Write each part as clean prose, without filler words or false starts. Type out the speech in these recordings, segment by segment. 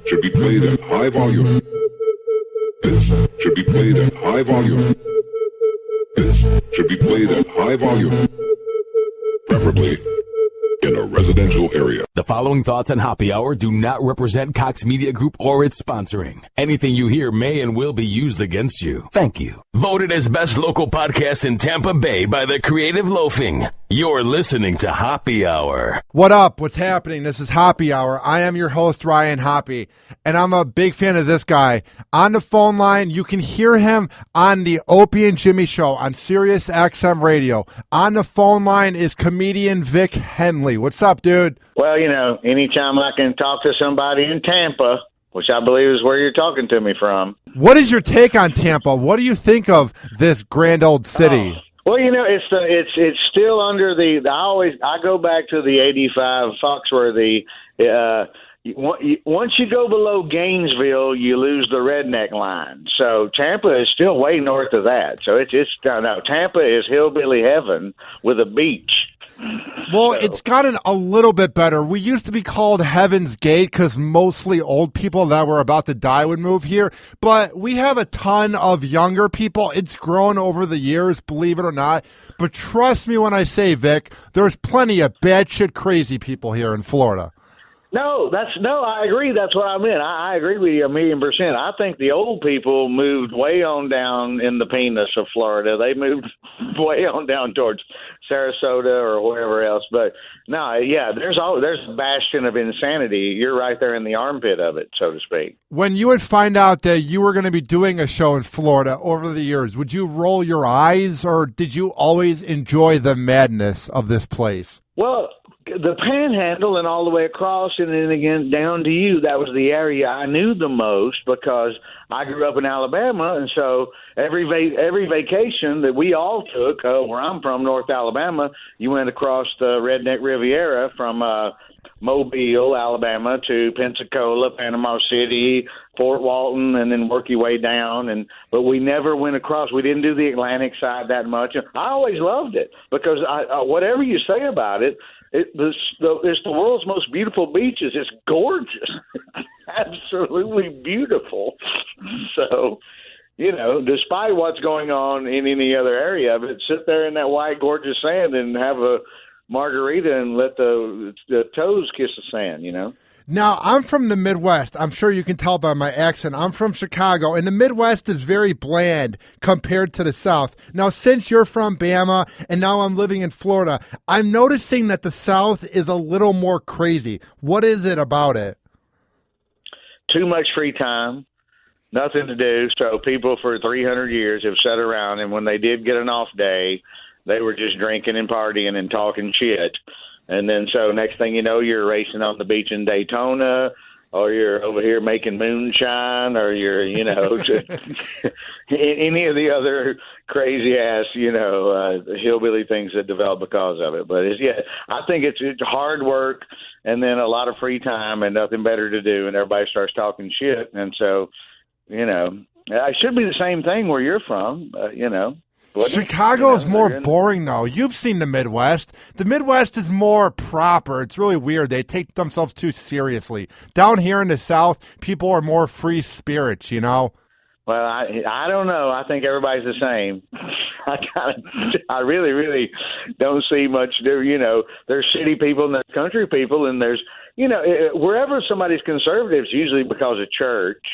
should be played at high volume. This should be played at high volume. This should be played at high volume. Preferably in a residential area. The following thoughts on Hoppe Hour do not represent Cox Media Group or its sponsoring. Anything you hear may and will be used against you. Thank you. Voted as best local podcast in Tampa Bay by the Creative Loafing. You're listening to Hoppe Hour. What up? What's happening? This is Hoppe Hour. I am your host, Ryan Hoppe, and I'm a big fan of this guy. On the phone line, you can hear him on the Opie and Jimmy show on SiriusXM radio. On the phone line is comedian Vic Henley. What's up, dude? Well, you know, anytime I can talk to somebody in Tampa, which I believe is where you're talking to me from. What is your take on Tampa? What do you think of this grand old city? Well, you know, it's still under the. I go back to the '85 Foxworthy. Once you go below Gainesville, you lose the redneck line. So Tampa is still way north of that. So it's no, Tampa is hillbilly heaven with a beach. Well, it's gotten a little bit better. We used to be called Heaven's Gate because mostly old people that were about to die would move here. But we have a ton of younger people. It's grown over the years, believe it or not. But trust me when I say, Vic, there's plenty of batshit crazy people here in Florida. No, I agree. That's what I meant. I agree with you 1,000,000%. I think the old people moved way on down in the penis of Florida. They moved way on down towards Sarasota or wherever else. But no, yeah, there's a bastion of insanity. You're right there in the armpit of it, so to speak. When you would find out that you were going to be doing a show in Florida over the years, would you roll your eyes, or did you always enjoy the madness of this place? Well, the Panhandle and all the way across, and then again down to you, that was the area I knew the most because I grew up in Alabama, and so every vacation that we all took, where I'm from, North Alabama, you went across the Redneck Riviera from Mobile, Alabama, to Pensacola, Panama City, Fort Walton, and then work your way down. But we never went across. We didn't do the Atlantic side that much. I always loved it because whatever you say about it, it's the world's most beautiful beaches. It's gorgeous, absolutely beautiful. So, you know, despite what's going on in any other area of it, sit there in that white, gorgeous sand and have a margarita and let the toes kiss the sand, you know? Now, I'm from the Midwest. I'm sure you can tell by my accent. I'm from Chicago, and the Midwest is very bland compared to the South. Now, since you're from Bama, and now I'm living in Florida, I'm noticing that the South is a little more crazy. What is it about it? Too much free time, nothing to do. So people for 300 years have sat around, and when they did get an off day, they were just drinking and partying and talking shit. And then so next thing you know, you're racing on the beach in Daytona, or you're over here making moonshine, or you're, you know, any of the other crazy ass, you know, hillbilly things that develop because of it. But I think it's hard work and then a lot of free time and nothing better to do, and everybody starts talking shit. And so, you know, it should be the same thing where you're from, you know. Chicago is more boring, though. You've seen the Midwest. The Midwest is more proper. It's really weird. They take themselves too seriously. Down here in the South, people are more free spirits, you know? Well, I don't know. I think everybody's the same. I really, really don't see much. You know, there's city people and there's country people, and there's, you know, wherever somebody's conservative, it's usually because of church.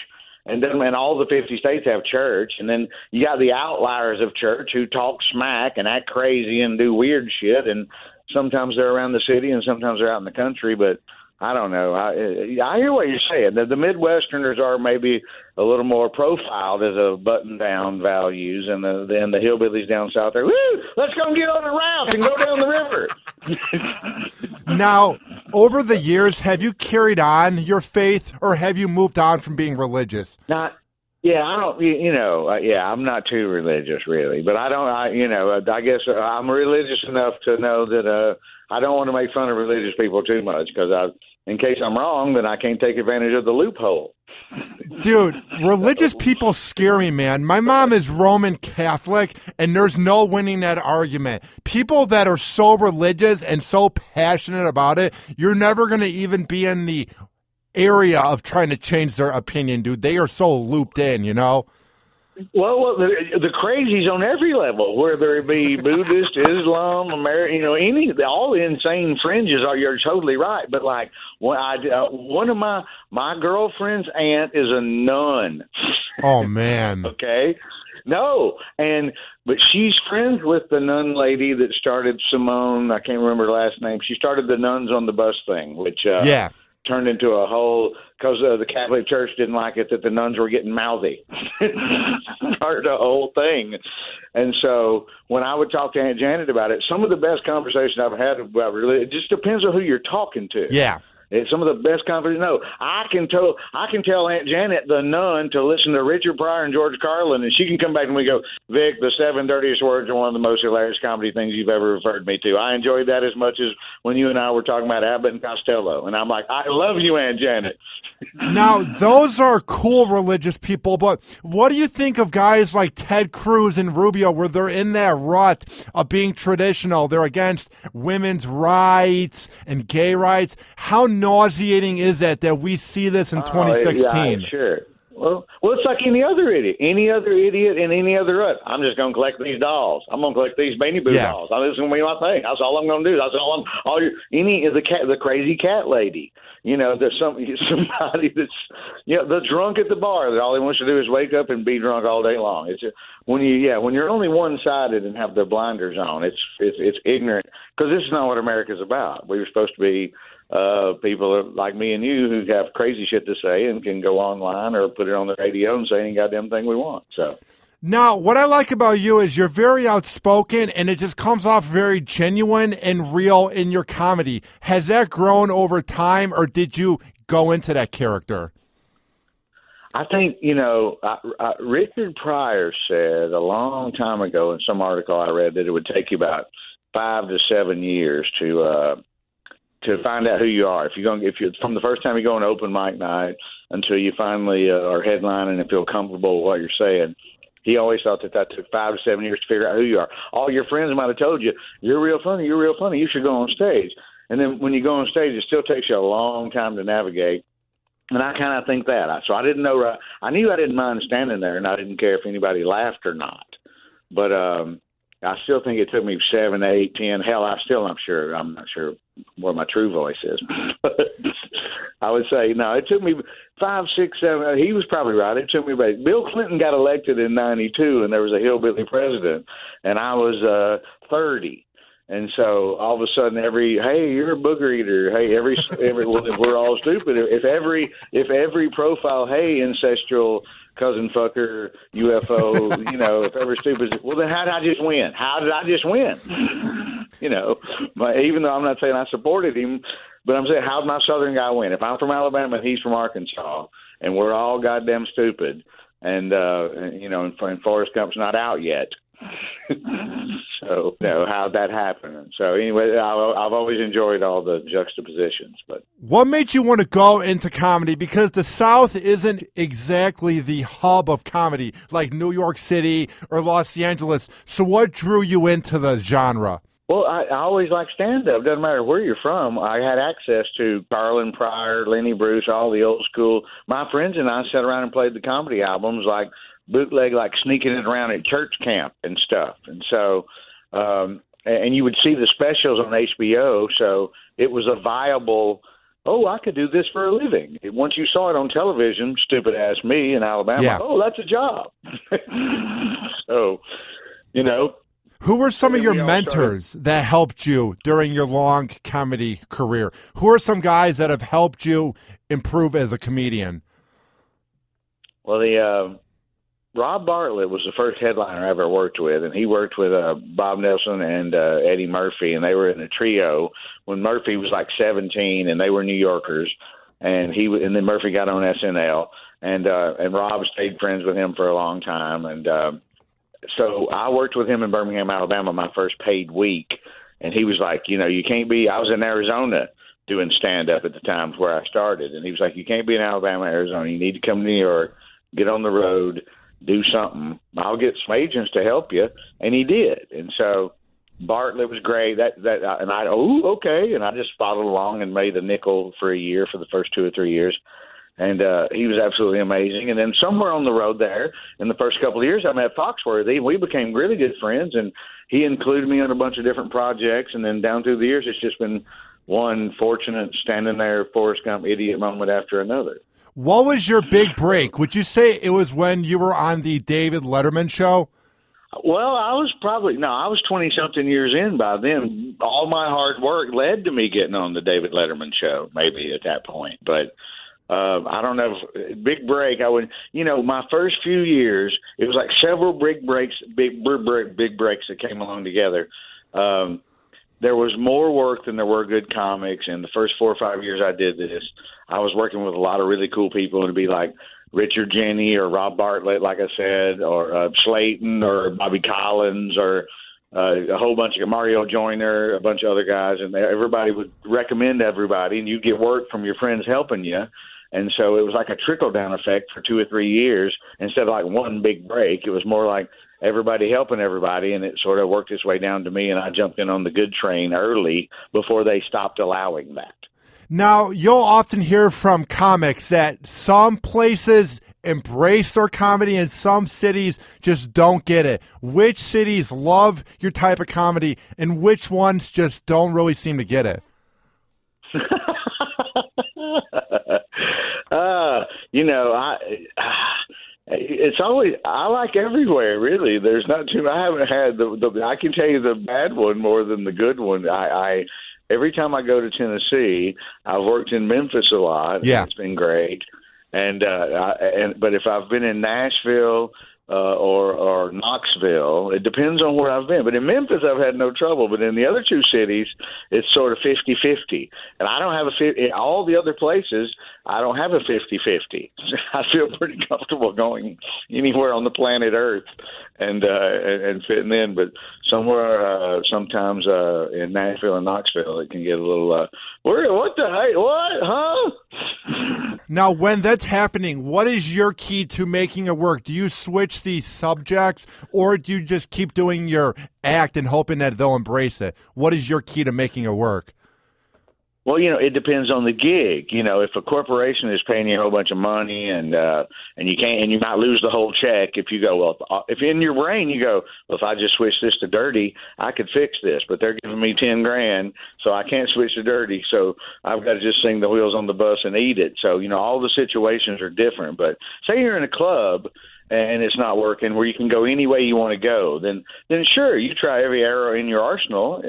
And all the 50 states have church. And then you got the outliers of church who talk smack and act crazy and do weird shit. And sometimes they're around the city and sometimes they're out in the country. But I don't know. I hear what you're saying. The Midwesterners are maybe a little more profiled as a button-down values, and the hillbillies down south are, woo, let's go and get on the raft and go down the river. Now, over the years, have you carried on your faith, or have you moved on from being religious? I don't, you know, I'm not too religious, really. But I guess I'm religious enough to know that I don't want to make fun of religious people too much, because in case I'm wrong, then I can't take advantage of the loophole. Dude, religious people scare me, man. My mom is Roman Catholic, and there's no winning that argument. People that are so religious and so passionate about it, you're never going to even be in the area of trying to change their opinion, dude. They are so looped in, you know? Well, the crazies on every level, whether it be Buddhist, Islam, American, all the insane fringes are. You're totally right. But like, one of my girlfriend's aunt is a nun. Oh man. Okay. No, but she's friends with the nun lady that started Simone. I can't remember her last name. She started the Nuns on the Bus thing, which turned into a whole, because the Catholic Church didn't like it that the nuns were getting mouthy. Started a whole thing. And so when I would talk to Aunt Janet about it, some of the best conversation I've had about religion, it just depends on who you're talking to. Yeah. It's some of the best conferences. No, I can tell Aunt Janet, the nun, to listen to Richard Pryor and George Carlin, and she can come back and we go, Vic, the 7 Dirtiest Words are one of the most hilarious comedy things you've ever referred me to. I enjoyed that as much as when you and I were talking about Abbott and Costello. And I'm like, I love you, Aunt Janet. Now, those are cool religious people, but what do you think of guys like Ted Cruz and Rubio, where they're in that rut of being traditional? They're against women's rights and gay rights. How nauseating is that we see this in 2016? Yeah, sure. Well, it's like any other idiot in any other rut. I'm just going to collect these dolls. I'm going to collect these Beanie Boo dolls. This is going to be my thing. That's all I'm going to do. That's all the crazy cat lady. There's somebody that's, the drunk at the bar that all he wants to do is wake up and be drunk all day long. It's when you're only one-sided and have the blinders on, it's ignorant, because this is not what America's about. We were supposed to be people like me and you who have crazy shit to say and can go online or put it on the radio and say any goddamn thing we want. So. Now, what I like about you is you're very outspoken, and it just comes off very genuine and real in your comedy. Has that grown over time, or did you go into that character? I think, Richard Pryor said a long time ago in some article I read that it would take you about 5 to 7 years to find out who you are. If you're from the first time you go on open mic night until you finally are headlining and feel comfortable with what you're saying. He always thought that took 5 to 7 years to figure out who you are. All your friends might have told you, you're real funny, you should go on stage. And then when you go on stage, it still takes you a long time to navigate. And I kind of think that. So I didn't know. I knew I didn't mind standing there, and I didn't care if anybody laughed or not. But I still think it took me 7, 8, 10. Hell, I'm not sure what my true voice is. But I would say, no, it took me 5, 6, 7. He was probably right. It took me about. Bill Clinton got elected in '92, and there was a hillbilly president, and I was 30. And so all of a sudden, hey, you're a booger eater. Hey, well, we're all stupid. If every profile, hey, ancestral cousin fucker, UFO, if every stupid, well, then how did I just win? Even though I'm not saying I supported him, but I'm saying, how did my Southern guy win? If I'm from Alabama and he's from Arkansas, and we're all goddamn stupid, and Forrest Gump's not out yet. So, how'd that happen? So anyway, I've always enjoyed all the juxtapositions. But what made you want to go into comedy? Because the South isn't exactly the hub of comedy like New York City or Los Angeles. So what drew you into the genre? Well, I always liked stand-up. Doesn't matter where you're from. I had access to Carlin Pryor, Lenny Bruce, all the old school. My friends and I sat around and played the comedy albums like bootleg, like sneaking it around at church camp and stuff. And so, and you would see the specials on HBO. So it was a viable, I could do this for a living. Once you saw it on television, stupid ass me in Alabama, that's a job. So, Who were some of your mentors that helped you during your long comedy career? Who are some guys that have helped you improve as a comedian? Well, Rob Bartlett was the first headliner I ever worked with, and he worked with Bob Nelson and Eddie Murphy, and they were in a trio when Murphy was like 17, and they were New Yorkers, and then Murphy got on SNL, and Rob stayed friends with him for a long time, and so I worked with him in Birmingham, Alabama, my first paid week, and he was like, you can't be. I was in Arizona doing stand-up at the time where I started, and he was like, you can't be in Alabama, Arizona. You need to come to New York, get on the road, do something. I'll get some agents to help you. And he did. And so Bartlett was great. And okay. And I just followed along and made a nickel for a year for the first 2 or 3 years. And he was absolutely amazing. And then somewhere on the road there, in the first couple of years, I met Foxworthy, and we became really good friends. And he included me on a bunch of different projects. And then down through the years, it's just been one fortunate standing there, Forrest Gump idiot moment after another. What was your big break? Would you say it was when you were on the David Letterman show? Well, I was 20-something years in by then. All my hard work led to me getting on the David Letterman show, maybe at that point. But I don't know. Big break. My first few years, it was like several big breaks that came along together. There was more work than there were good comics. And the first 4 or 5 years I did this, I was working with a lot of really cool people. It'd be like Richard Jenney or Rob Bartlett, like I said, or Slayton or Bobby Collins or a whole bunch of Mario Joyner, a bunch of other guys. And everybody would recommend everybody, and you get work from your friends helping you. And so it was like a trickle-down effect for 2 or 3 years. Instead of like one big break, it was more like everybody helping everybody, and it sort of worked its way down to me, and I jumped in on the good train early before they stopped allowing that. Now, you'll often hear from comics that some places embrace their comedy and some cities just don't get it. Which cities love your type of comedy, and which ones just don't really seem to get it? It's always, I like everywhere, really. There's not too, I haven't had I can tell you the bad one more than the good one. Every time I go to Tennessee, I've worked in Memphis a lot. Yeah. It's been great. But if I've been in Nashville, or Knoxville. It depends on where I've been. But in Memphis, I've had no trouble. But in the other two cities, it's sort of 50-50. And I don't have in all the other places, I don't have a 50-50. I feel pretty comfortable going anywhere on the planet Earth and fitting in. But somewhere, sometimes in Nashville and Knoxville, it can get a little, what the heck? What? Huh? Now, when that's happening, what is your key to making it work? Do you switch the subjects, or do you just keep doing your act and hoping that they'll embrace it? What is your key to making it work? Well, it depends on the gig. If a corporation is paying you a whole bunch of money and you might lose the whole check if you go, well, if in your brain you go, well, if I just switch this to dirty, I could fix this, but they're giving me $10,000, so I can't switch to dirty. So I've got to just sing the wheels on the bus and eat it. So, all the situations are different, but say you're in a club and it's not working where you can go any way you want to go, then sure, you try every arrow in your arsenal.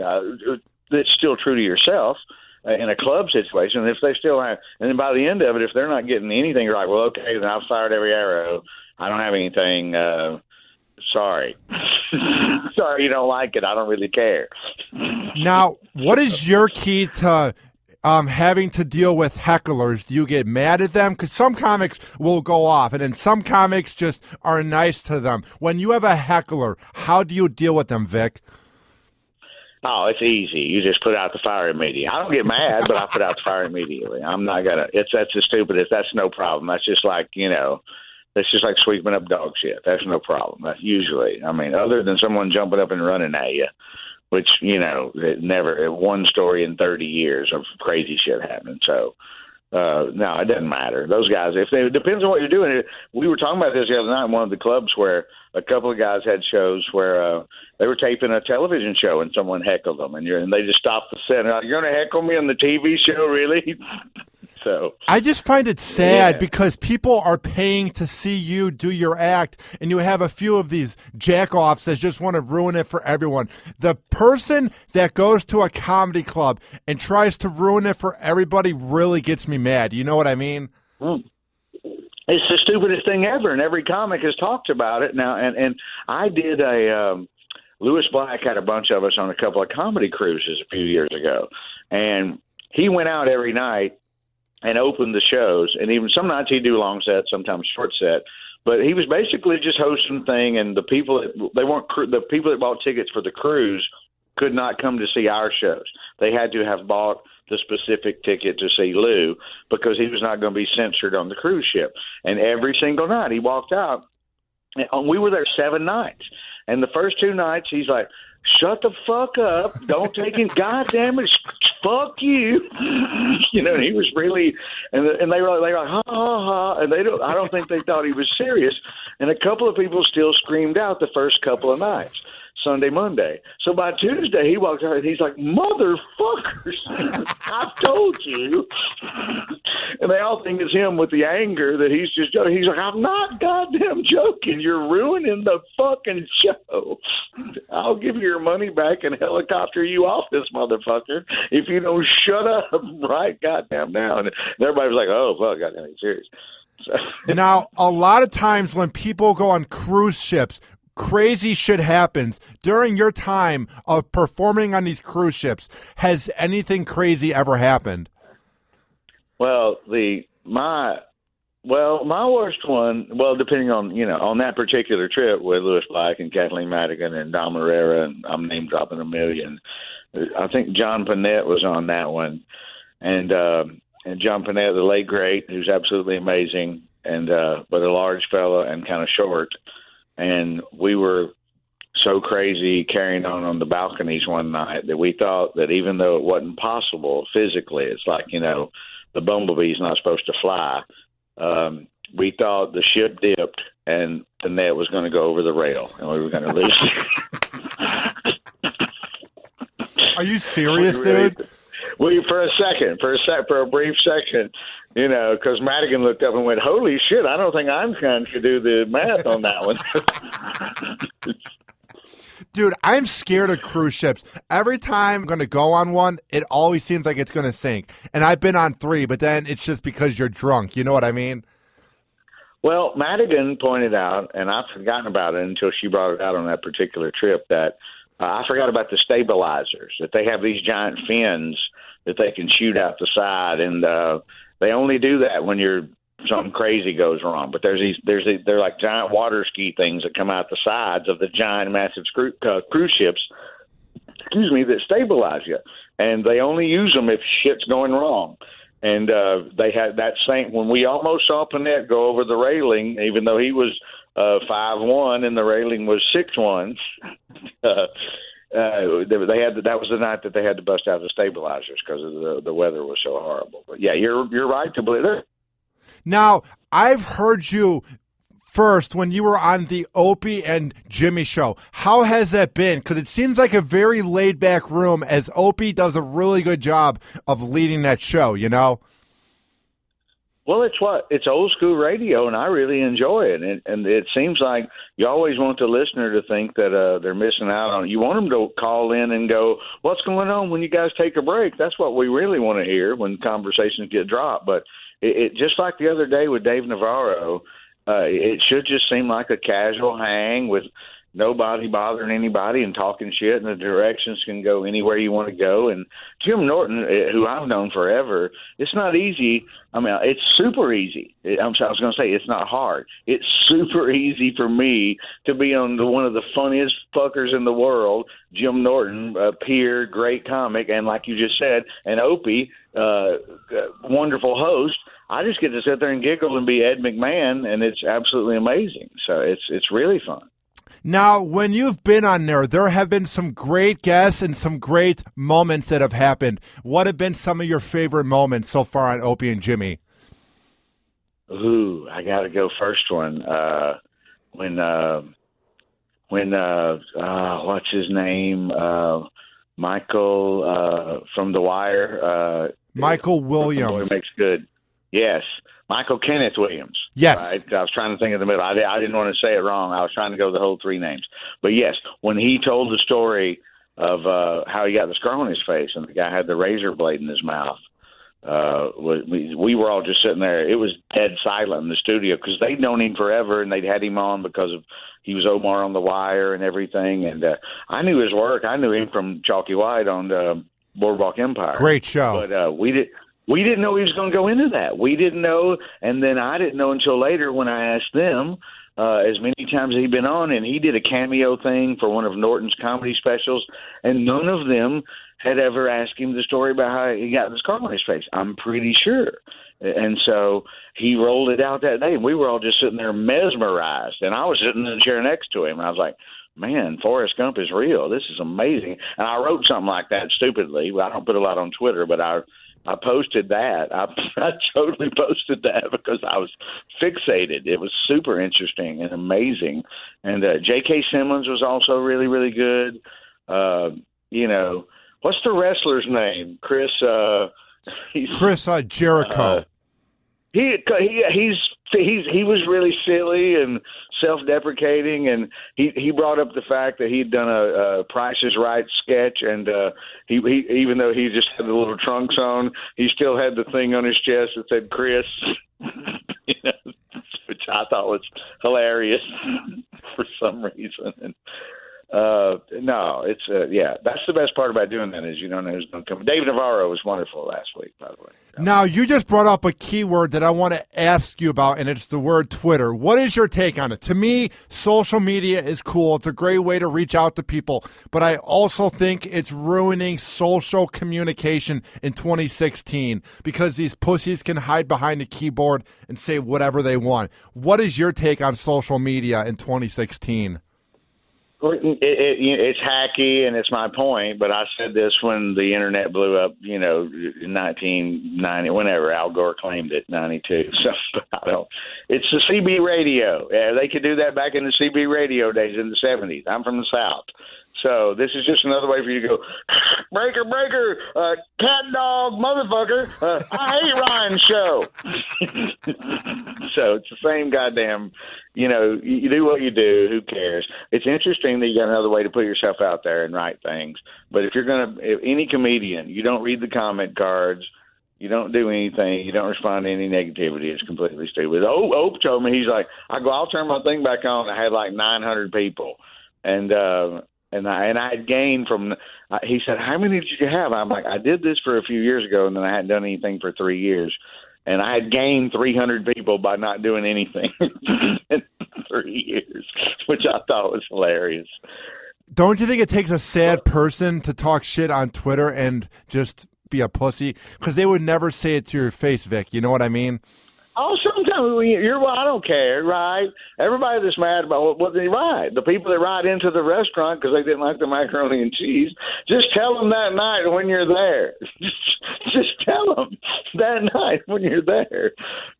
That's still true to yourself. In a club situation, if they still have, and then by the end of it, if they're not getting anything, you're like, well, okay, then I've fired every arrow. I don't have anything. Sorry. Sorry you don't like it. I don't really care. Now, what is your key to having to deal with hecklers? Do you get mad at them? Because some comics will go off, and then some comics just are nice to them. When you have a heckler, how do you deal with them, Vic? Oh, it's easy. You just put out the fire immediately. I don't get mad, but I put out the fire immediately. I'm not gonna. That's the stupidest. That's no problem. That's just like that's just like sweeping up dog shit. That's no problem. That's usually. Other than someone jumping up and running at you, which it never. One story in 30 years of crazy shit happening. So. No, it doesn't matter. Those guys, it depends on what you're doing. We were talking about this the other night in one of the clubs where a couple of guys had shows where they were taping a television show and someone heckled them, and they just stopped the set. And you're going to heckle me on the TV show, really? So I just find it sad because people are paying to see you do your act, and you have a few of these jack-offs that just want to ruin it for everyone. The person that goes to a comedy club and tries to ruin it for everybody really gets me mad. You know what I mean? It's the stupidest thing ever, and every comic has talked about it now. And I did Lewis Black had a bunch of us on a couple of comedy cruises a few years ago, and he went out every night and opened the shows. And even some nights he'd do long sets, sometimes short set. But he was basically just hosting the thing, and the people that bought tickets for the cruise could not come to see our shows. They had to have bought the specific ticket to see Lou because he was not going to be censored on the cruise ship. And every single night he walked out, and we were there 7 nights. And the first 2 nights, he's like, shut the fuck up. Don't take it. God damn it. Fuck you. You know, and he was really, and they were like, ha, ha, ha. And I don't think they thought he was serious. And a couple of people still screamed out the first couple of nights. Sunday, Monday. So by Tuesday, he walks out and he's like, motherfuckers, I've told you. And they all think it's him with the anger that he's just joking. He's like, I'm not goddamn joking. You're ruining the fucking show. I'll give you your money back and helicopter you off this motherfucker if you don't shut up right goddamn now. And everybody was like, oh, fuck, goddamn, are you serious? So. Now, a lot of times when people go on cruise ships, crazy shit happens. During your time of performing on these cruise ships, has anything crazy ever happened? Well, my worst one, well, depending on, on that particular trip with Lewis Black and Kathleen Madigan and Dom Herrera, and I'm name dropping a million. I think John Panette was on that one. And John Panette, the late great, who's absolutely amazing, and but a large fella and kind of short. And we were so crazy carrying on the balconies one night that we thought that even though it wasn't possible physically, it's like, the bumblebee's not supposed to fly. We thought the ship dipped and the net was going to go over the rail and we were going to lose. Are you serious, dude? For a brief second, because Madigan looked up and went, holy shit, I don't think Einstein could do the math on that one. Dude, I'm scared of cruise ships. Every time I'm going to go on one, it always seems like it's going to sink. And I've been on 3, but then it's just because you're drunk. You know what I mean? Well, Madigan pointed out, and I've forgotten about it until she brought it out on that particular trip, that I forgot about the stabilizers, that they have these giant fins that they can shoot out the side, and they only do that when something crazy goes wrong. But they're like giant water ski things that come out the sides of the giant, massive cruise ships. That stabilize you, and they only use them if shit's going wrong. And they had that same when we almost saw Panette go over the railing, even though he was 5'1" and the railing was 6'1". They had that was the night that they had to bust out the stabilizers because the weather was so horrible. But yeah, you're right to believe it. Now, I've heard you first when you were on the Opie and Jimmy show. How has that been? Because it seems like a very laid-back room, as Opie does a really good job of leading that show, Well, it's old school radio, and I really enjoy it. And it seems like you always want the listener to think that they're missing out on it. You want them to call in and go, what's going on when you guys take a break? That's what we really want to hear when conversations get dropped. But it just like the other day with Dave Navarro, it should just seem like a casual hang with nobody bothering anybody and talking shit, and the directions can go anywhere you want to go. And Jim Norton, who I've known forever, it's not easy. I mean, it's super easy. I was going to say it's not hard. It's super easy for me to be on one of the funniest fuckers in the world, Jim Norton, peer, great comic, and like you just said, and Opie, wonderful host. I just get to sit there and giggle and be Ed McMahon, and it's absolutely amazing. So it's really fun. Now, when you've been on there have been some great guests and some great moments that have happened. What have been some of your favorite moments so far on Opie and Jimmy? Ooh, I got to go first one. When what's his name? Michael from The Wire. Michael Williams. Boy Makes Good. Yes. Michael Kenneth Williams. Yes. Right? I was trying to think of the middle. I didn't want to say it wrong. I was trying to go the whole 3 names. But, yes, when he told the story of how he got the scar on his face and the guy had the razor blade in his mouth, we were all just sitting there. It was dead silent in the studio because they'd known him forever and they'd had him on because of he was Omar on The Wire and everything. And I knew his work. I knew him from Chalky White on Boardwalk Empire. Great show. But we didn't know he was going to go into that. We didn't know, and then I didn't know until later when I asked them as many times as he'd been on, and he did a cameo thing for one of Norton's comedy specials, and none of them had ever asked him the story about how he got the scar on his face. I'm pretty sure. And so he rolled it out that day, and we were all just sitting there mesmerized. And I was sitting in the chair next to him, and I was like, man, Forrest Gump is real. This is amazing. And I wrote something like that stupidly. I don't put a lot on Twitter, but I posted that. I totally posted that because I was fixated. It was super interesting and amazing. And J.K. Simmons was also really, really good. What's the wrestler's name? Chris Jericho. He was really silly and self-deprecating, and he brought up the fact that he'd done a Price is Right sketch, and he even though he just had the little trunks on, he still had the thing on his chest that said Chris, which I thought was hilarious for some reason. And no, it's that's the best part about doing that is you don't know who's going to come. Dave Navarro was wonderful last week, by the way. Now, you just brought up a key word that I want to ask you about, and it's the word Twitter. What is your take on it? To me, social media is cool. It's a great way to reach out to people, but I also think it's ruining social communication in 2016 because these pussies can hide behind a keyboard and say whatever they want. What is your take on social media in 2016? It's hacky, and it's my point, but I said this when the internet blew up, in 1990, whenever Al Gore claimed it, 92. So it's the CB radio. Yeah, they could do that back in the CB radio days in the 70s. I'm from the South. So this is just another way for you to go, breaker, cat dog, motherfucker, I hate Ryan's show. So it's the same goddamn, you do what you do, who cares? It's interesting that you got another way to put yourself out there and write things. But if any comedian, you don't read the comment cards, you don't do anything, you don't respond to any negativity, it's completely stupid. Ope told me, he's like, I'll turn my thing back on. I had like 900 people. And I had gained from. He said, "How many did you have?" I'm like, "I did this for a few years ago, and then I hadn't done anything for 3 years, and I had gained 300 people by not doing anything in 3 years," which I thought was hilarious. Don't you think it takes a sad person to talk shit on Twitter and just be a pussy? Because they would never say it to your face, Vic. You know what I mean? Oh, sometimes I don't care, right? Everybody that's mad about what they ride, the people that ride into the restaurant because they didn't like the macaroni and cheese, just tell them that night when you're there. Just tell them that night when you're there.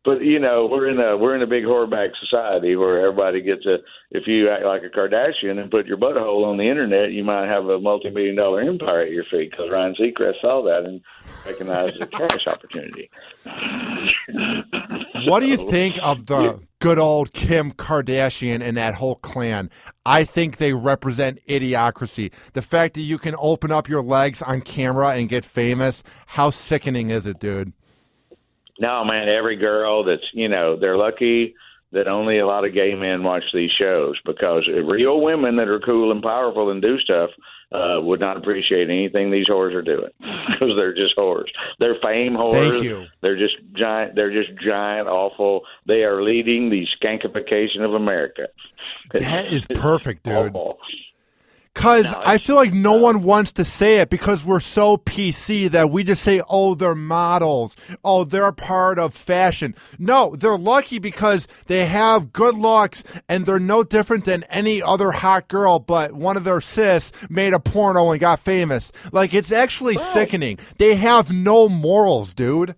But we're in a big whoreback society where everybody gets if you act like a Kardashian and put your butthole on the internet, you might have a multi-million-dollar empire at your feet because Ryan Seacrest saw that and recognized a cash opportunity. What do you think of the good old Kim Kardashian and that whole clan? I think they represent idiocracy. The fact that you can open up your legs on camera and get famous, how sickening is it, dude? No, man, every girl that's, they're lucky that only a lot of gay men watch these shows because real women that are cool and powerful and do stuff would not appreciate anything these whores are doing because they're just whores. They're fame whores. Thank you. They're just giant, awful. They are leading the skankification of America. That is perfect, dude. Awful. Because I feel like no one wants to say it because we're so PC that we just say, oh, they're models. Oh, they're a part of fashion. No, they're lucky because they have good looks and they're no different than any other hot girl, but one of their sis made a porno and got famous. Like, it's actually sickening. They have no morals, dude.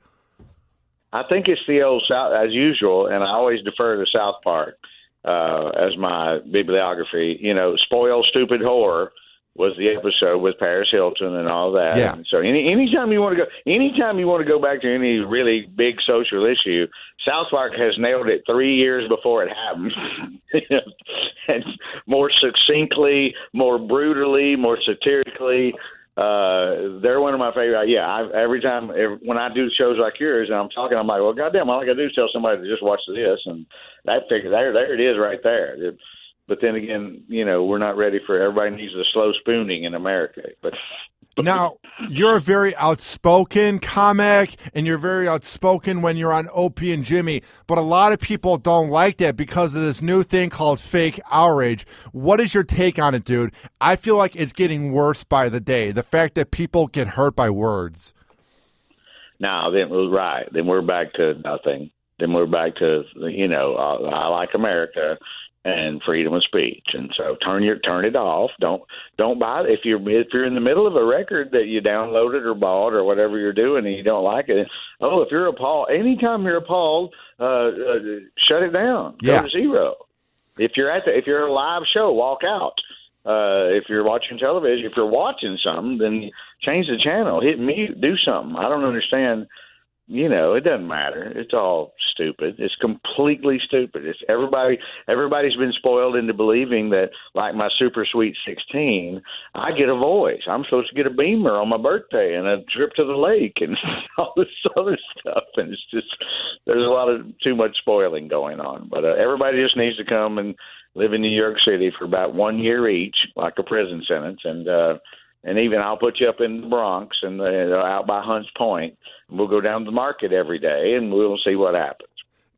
I think it's the old South, as usual, and I always defer to South Park. As my bibliography, Spoil Stupid Whore was the episode with Paris Hilton and all that. Yeah. And so anytime you want to go back to any really big social issue, South Park has nailed it 3 years before it happened. And more succinctly, more brutally, more satirically. They're one of my favorite. When I do shows like yours and I'm talking, I'm like, well, goddamn, all I got to do is tell somebody to just watch this, and that figure there it is right there. But then again, we're not ready for everybody needs the slow spooning in America. But now, you're a very outspoken comic, and you're very outspoken when you're on Opie and Jimmy, but a lot of people don't like that because of this new thing called fake outrage. What is your take on it, dude? I feel like it's getting worse by the day, the fact that people get hurt by words. Now, then, right, then we're back to nothing. Then we're back to, I like America and freedom of speech. And so turn it off. Don't buy it. If you're in the middle of a record that you downloaded or bought or whatever you're doing and you don't like it, if you're appalled, anytime you're appalled, shut it down. Yeah. Go to zero. If you're at a live show, walk out. If you're watching television, if you're watching something, then change the channel, hit mute, do something. I don't understand. It doesn't matter. It's all stupid. It's completely stupid. It's everybody's been spoiled into believing that, like my Super Sweet 16, I get a voice. I'm supposed to get a Beamer on my birthday and a trip to the lake and all this other stuff. And it's just, there's a lot of too much spoiling going on. But everybody just needs to come and live in New York City for about 1 year each, like a prison sentence. And even I'll put you up in the Bronx and out by Hunts Point. We'll go down to the market every day, and we'll see what happens.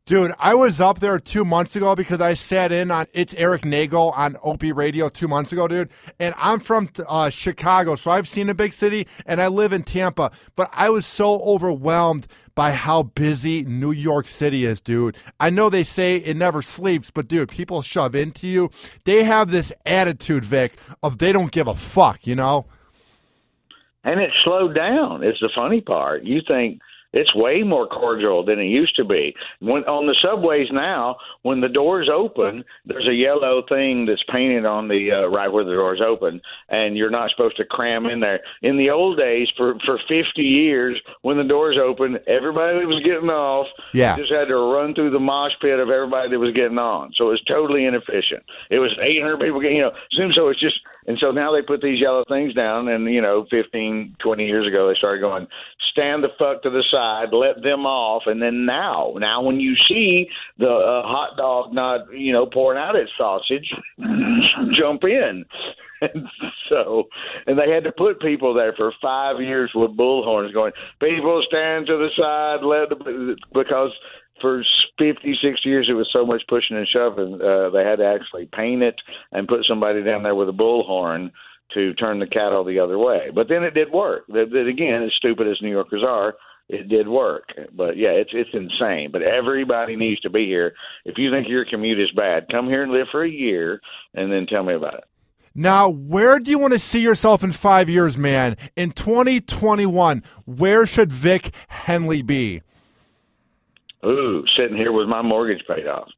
Dude, I was up there 2 months ago because I sat in on It's Eric Nagel on Opie Radio 2 months ago, dude. And I'm from Chicago, so I've seen a big city, and I live in Tampa. But I was so overwhelmed by how busy New York City is, dude. I know they say it never sleeps, but, dude, people shove into you. They have this attitude, Vic, of they don't give a fuck, you know? And it's slowed down. It's the funny part. You think it's way more cordial than it used to be. When on the subways now, when the doors open, there's a yellow thing that's painted on the right where the doors open, and you're not supposed to cram in there. In the old days, for 50 years, when the doors opened, everybody that was getting off just had to run through the mosh pit of everybody that was getting on. So it was totally inefficient. It was 800 people getting, so it's just, and so now they put these yellow things down, and 15, 20 years ago they started going, stand the fuck to the side, let them off, and then now when you see the hot dog not pouring out its sausage, jump in. And they had to put people there for 5 years with bullhorns going, people stand to the side, because for 50, 60 years it was so much pushing and shoving, they had to actually paint it and put somebody down there with a bullhorn to turn the cattle the other way. But then it did work. Again, as stupid as New Yorkers are, it did work. But, yeah, it's insane. But everybody needs to be here. If you think your commute is bad, come here and live for a year and then tell me about it. Now, where do you want to see yourself in 5 years, man? In 2021, where should Vic Henley be? Ooh, sitting here with my mortgage paid off.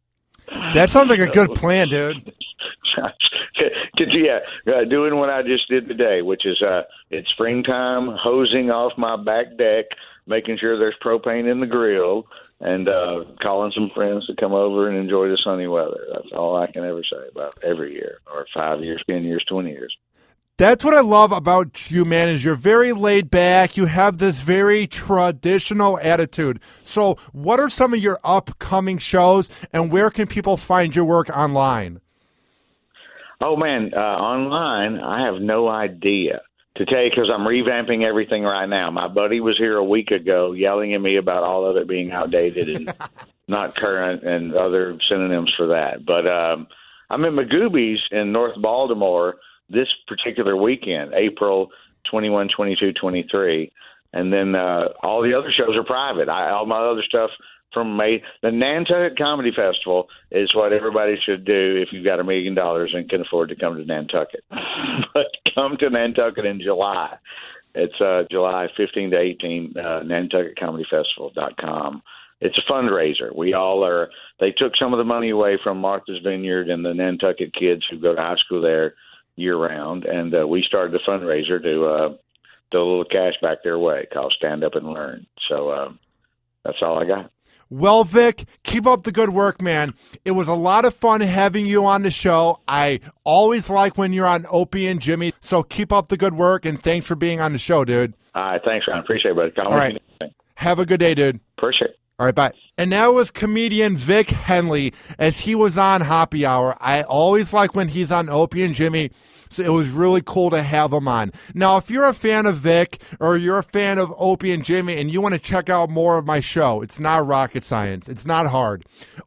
That sounds like a good plan, dude. Doing what I just did today, which is it's springtime, hosing off my back deck, making sure there's propane in the grill, and calling some friends to come over and enjoy the sunny weather. That's all I can ever say about every year, or 5 years, 10 years, 20 years. That's what I love about you, man, is you're very laid back. You have this very traditional attitude. So what are some of your upcoming shows, and where can people find your work online? Oh, man, online, I have no idea to tell you, because I'm revamping everything right now. My buddy was here a week ago yelling at me about all of it being outdated and not current and other synonyms for that. But I'm in Magoobies in North Baltimore this particular weekend, April 21, 22, 23. And then all the other shows are private. All my other stuff from May. The Nantucket Comedy Festival is what everybody should do if you've got $1 million and can afford to come to Nantucket. But come to Nantucket in July. It's July 15 to 18, NantucketComedyFestival.com. It's a fundraiser. They took some of the money away from Martha's Vineyard and the Nantucket kids who go to high school there year-round, and we started a fundraiser to throw a little cash back their way called Stand Up and Learn. So that's all I got. Well, Vic, keep up the good work, man. It was a lot of fun having you on the show. I always like when you're on Opie and Jimmy, so keep up the good work, and thanks for being on the show, dude. All right, thanks, Ron. Appreciate it, buddy. All right. Have a good day, dude. Appreciate it. All right, bye. And that was comedian Vic Henley as he was on Hoppe Hour. I always like when he's on Opie and Jimmy, So it was really cool to have them on. Now, if you're a fan of Vic or you're a fan of Opie and Jimmy and you want to check out more of my show, it's not rocket science. It's not hard.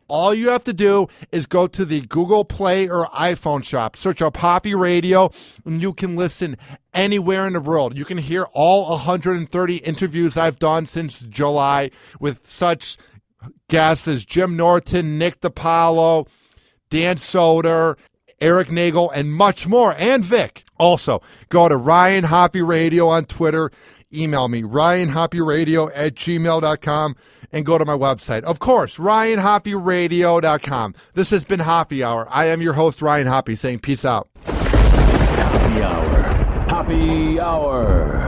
All you have to do is go to the Google Play or iPhone shop, search up Hoppe Radio, and you can listen anywhere in the world. You can hear all 130 interviews I've done since July with such guests as Jim Norton, Nick DiPaolo, Dan Soder, Eric Nagel, and much more, and Vic. Also, go to Ryan Hoppe Radio on Twitter. Email me, ryanhopperadio@gmail.com, and go to my website. Of course, ryanhopperadio.com. This has been Hoppe Hour. I am your host, Ryan Hoppe, saying peace out. Hoppe Hour. Hoppe Hour.